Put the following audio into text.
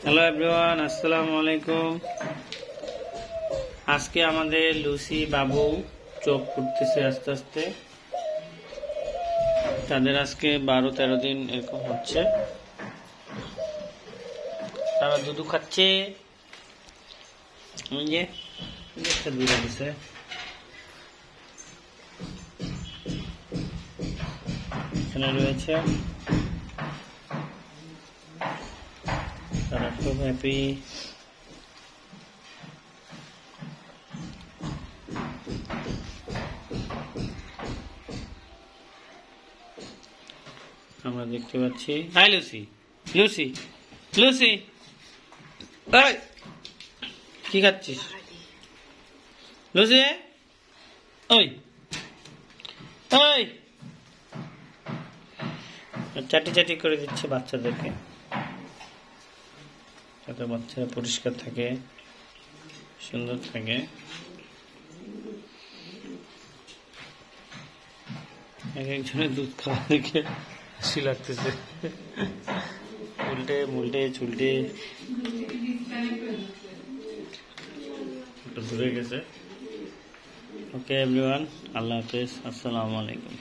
Hello everyone, আসসালামু আলাইকুম। আজকে আমাদের লুসি বাবু চোখ ফুটতেছে আস্তে আস্তে। তাদের আজকে 12-13 দিন এরকম হচ্ছে। তারা দুধু খাচ্ছে। একটা দুধ দিছে। এখানে রয়েছে। তারা খুব হ্যাপি। আমরা দেখতে পাচ্ছি। হাই লুসি, লুসি, লুসি, কি খাচ্ছিস লুসি? ওই ওই চাটি চাটি করে দিচ্ছে বাচ্চাদেরকে, যাতে বাচ্চারা পরিষ্কার থাকে, সুন্দর থাকে। এক একজনের দুধ খাওয়া দেখে হাসি লাগতেছে। উল্টে মুল্টে চুলটে ধরে গেছে। ওকে এভরিওয়ান, আল্লাহ হাফেজ, আসসালামু আলাইকুম।